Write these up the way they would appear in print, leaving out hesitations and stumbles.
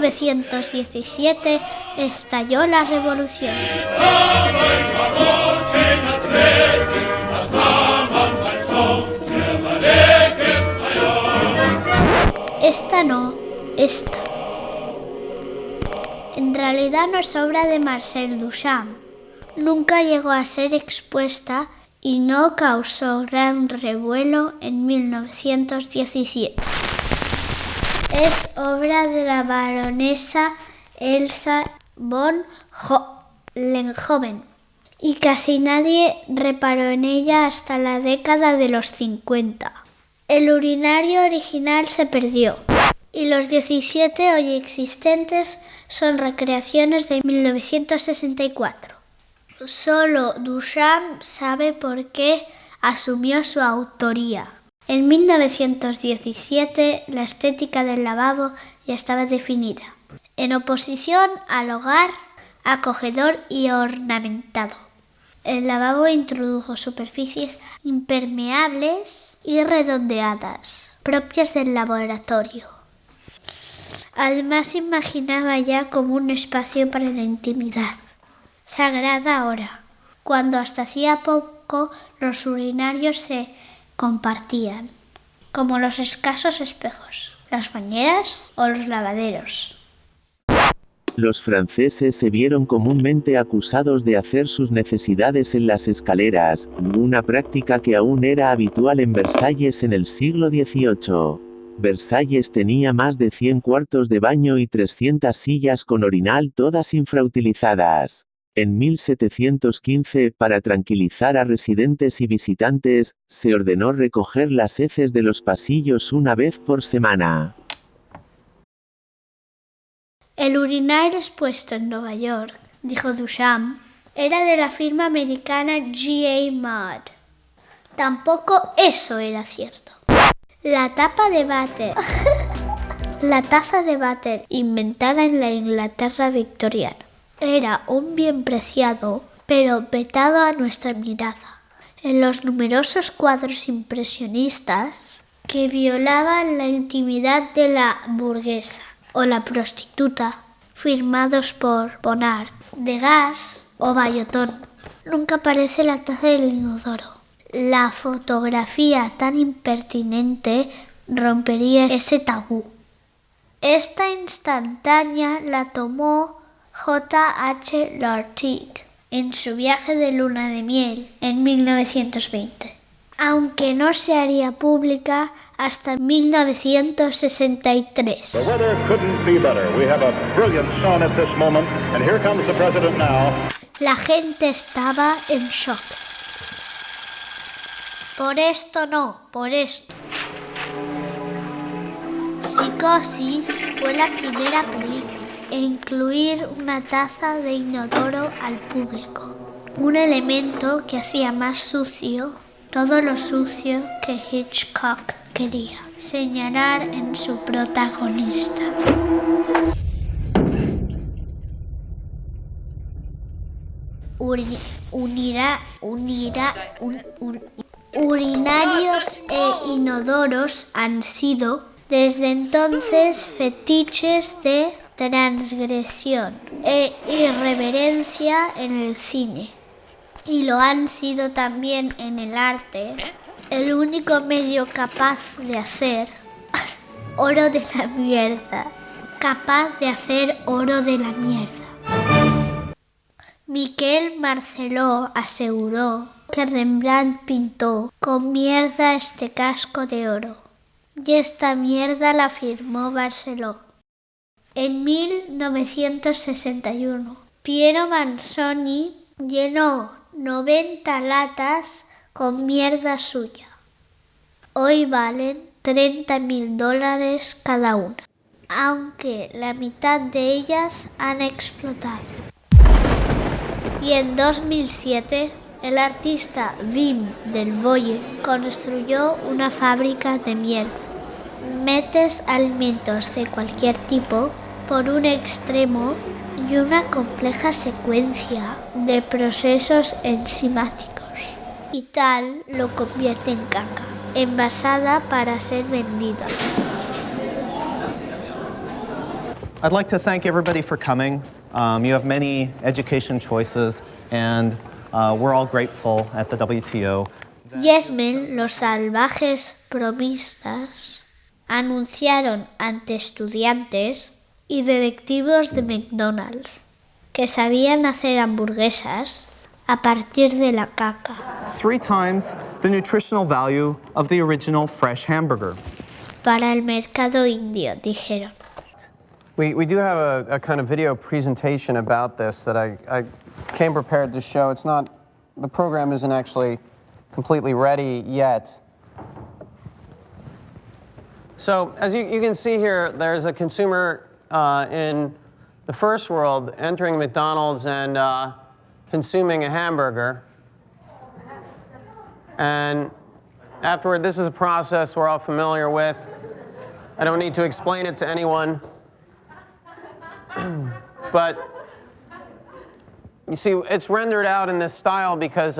1917 estalló la revolución. Esta no, esta. En realidad no es obra de Marcel Duchamp. Nunca llegó a ser expuesta y no causó gran revuelo en 1917. Es obra de la baronesa Elsa von Hohenlohe y casi nadie reparó en ella hasta la década de los 50. El urinario original se perdió y los 17 hoy existentes son recreaciones de 1964. Solo Duchamp sabe por qué asumió su autoría. En 1917 la estética del lavabo ya estaba definida, en oposición al hogar acogedor y ornamentado. El lavabo introdujo superficies impermeables y redondeadas, propias del laboratorio. Además, imaginaba ya como un espacio para la intimidad, sagrada ahora, cuando hasta hacía poco los urinarios se compartían, como los escasos espejos, las bañeras o los lavaderos. Los franceses se vieron comúnmente acusados de hacer sus necesidades en las escaleras, una práctica que aún era habitual en Versalles en el siglo XVIII. Versalles tenía más de 100 cuartos de baño y 300 sillas con orinal, todas infrautilizadas. En 1715, para tranquilizar a residentes y visitantes, se ordenó recoger las heces de los pasillos una vez por semana. El urinario expuesto en Nueva York, dijo Duchamp, era de la firma americana G.A. Mudd. Tampoco eso era cierto. La taza de váter inventada en la Inglaterra victoriana era un bien preciado, pero vetado a nuestra mirada. En los numerosos cuadros impresionistas que violaban la intimidad de la burguesa o la prostituta, firmados por Bonnard, Degas o Bayotón, nunca aparece la taza del inodoro. La fotografía tan impertinente rompería ese tabú. Esta instantánea la tomó J.H. Lartigue en su viaje de luna de miel en 1920, aunque no se haría pública hasta 1963. La gente estaba en shock. Por esto no, por esto. Psicosis fue la primera película en incluir una taza de inodoro al público, un elemento que hacía más sucio todo lo sucio que Hitchcock quería señalar en su protagonista. Urinarios e inodoros han sido desde entonces fetiches de transgresión e irreverencia en el cine. Y lo han sido también en el arte, el único medio capaz de hacer oro de la mierda. Capaz de hacer oro de la mierda. Miquel Marceló aseguró que Rembrandt pintó con mierda este casco de oro. Y esta mierda la firmó Barceló. En 1961, Piero Manzoni llenó 90 latas con mierda suya. Hoy valen $30,000 cada una, aunque la mitad de ellas han explotado. Y en 2007, el artista Wim Delvoye construyó una fábrica de mierda. Metes alimentos de cualquier tipo por un extremo y una compleja secuencia de procesos enzimáticos. Y tal lo convierte en caca, envasada para ser vendida. I'd like to thank everybody for coming. You have many education choices, and we're all grateful at the WTO. Yesmen, los salvajes bromistas, anunciaron ante estudiantes y directivos de McDonald's que sabían hacer hamburguesas a partir de la caca. 3 times the nutritional value of the original fresh hamburger. Para el mercado indio, dijeron. We do have a kind of video presentation about this that I came prepared to show. The program isn't actually completely ready yet. So as you can see here, there's a consumer in the first world entering McDonald's and consuming a hamburger. And afterward, this is a process we're all familiar with. I don't need to explain it to anyone. But you see, it's rendered out in this style because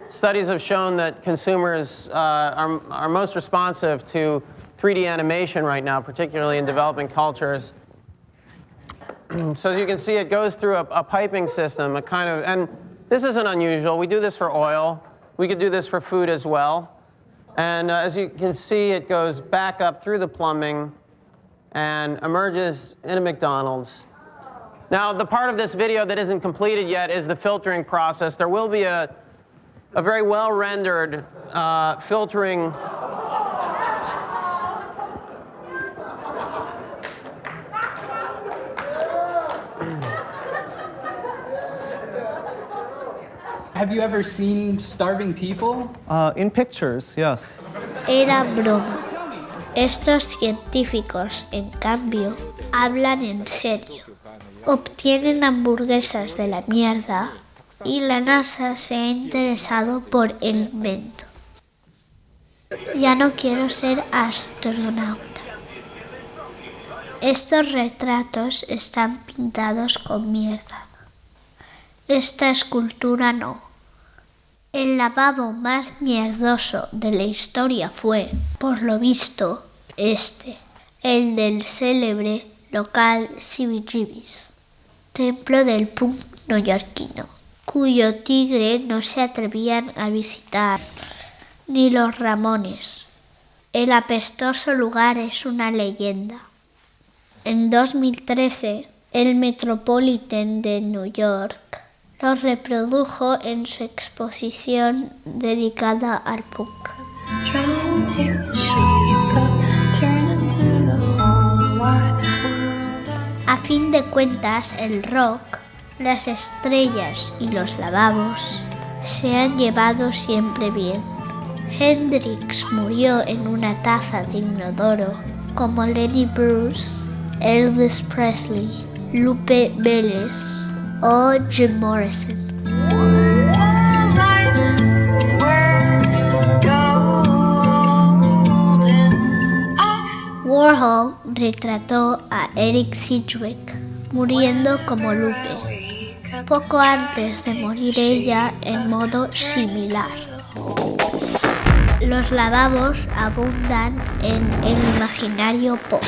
studies have shown that consumers are most responsive to 3D animation right now, particularly in developing cultures. So as you can see, it goes through a piping system, and this isn't unusual. We do this for oil. We could do this for food as well. And as you can see, it goes back up through the plumbing and emerges in a McDonald's. Now, the part of this video that isn't completed yet is the filtering process. There will be a very well-rendered filtering Have you ever seen starving people? In pictures, yes. Era broma. Estos científicos, en cambio, hablan en serio. Obtienen hamburguesas de la mierda y la NASA se ha interesado por el invento. Ya no quiero ser astronauta. Estos retratos están pintados con mierda. Esta escultura no. El lavabo más mierdoso de la historia fue, por lo visto, el del célebre local CBGB's, templo del punk neoyorquino, cuyo tigre no se atrevían a visitar, ni los Ramones. El apestoso lugar es una leyenda. En 2013, el Metropolitan de New York lo reprodujo en su exposición dedicada al punk. A fin de cuentas, el rock, las estrellas y los lavabos se han llevado siempre bien. Hendrix murió en una taza de inodoro, como Lenny Bruce, Elvis Presley, Lupe Vélez o Jim Morrison. Warhol retrató a Eric Sidgwick muriendo como Lupe, poco antes de morir ella en modo similar. Los lavabos abundan en el imaginario pop.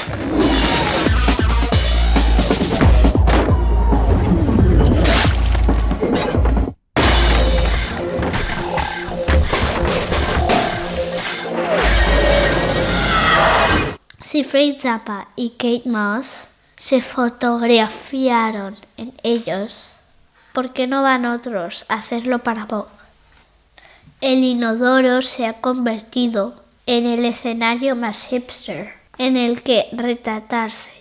Si Frank Zappa y Kate Moss se fotografiaron en ellos, ¿por qué no van otros a hacerlo para Vogue? El inodoro se ha convertido en el escenario más hipster en el que retratarse.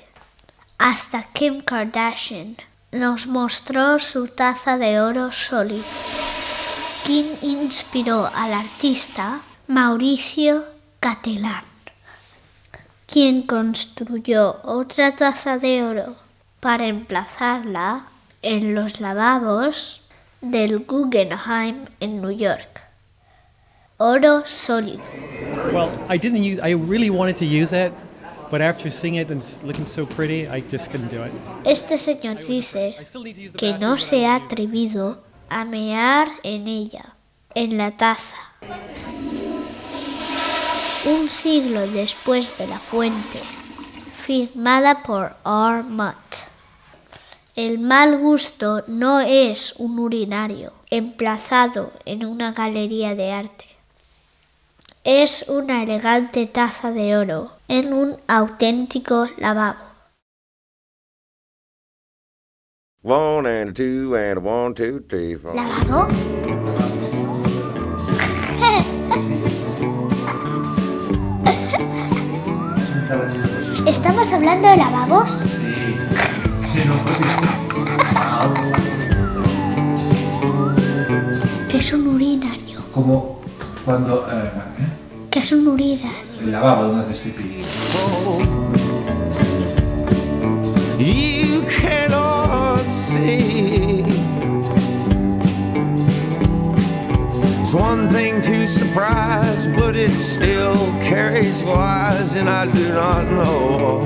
Hasta Kim Kardashian nos mostró su taza de oro sólido. Kim inspiró al artista Mauricio Catalán, quien construyó otra taza de oro para emplazarla en los lavabos del Guggenheim en New York. Oro sólido. Well, I really wanted to use it, but after seeing it and looking so pretty, I just couldn't do it. Este señor dice que no se ha atrevido a mear en ella, en la taza. Un siglo después de la fuente, firmada por Ormond. El mal gusto no es un urinario emplazado en una galería de arte. Es una elegante taza de oro en un auténtico lavabo. 1 and a 2 and a 1, 2, 3, 4. ¿Lavabo? ¿Estamos hablando de lavabos? ¿Qué es un urinario? Como cuando... ¿Qué es un urinario? el lavabo donde haces pipí. You cannot see. It's one thing to surprise, but it still carries lies, and I do not know.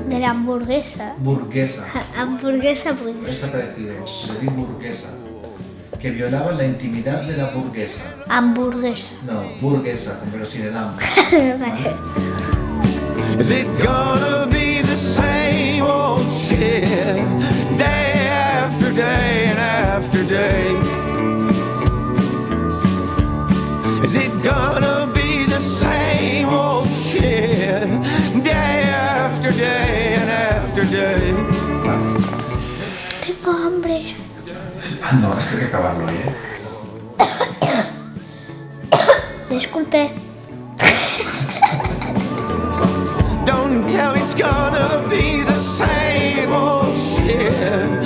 De la hamburguesa. Burguesa. Hamburguesa, pues. Es parecido. Decir burguesa. Que violaban la intimidad de la burguesa. Hamburguesa. No, burguesa, pero sin el hambre. Vale. Is it gonna be the same old shit, day after day and after day? Is it gonna be the same old shit, day after day and after day? Tengo hambre. No, esto hay que acabarlo, Disculpe. Don't tell me it's gonna be the same old shit.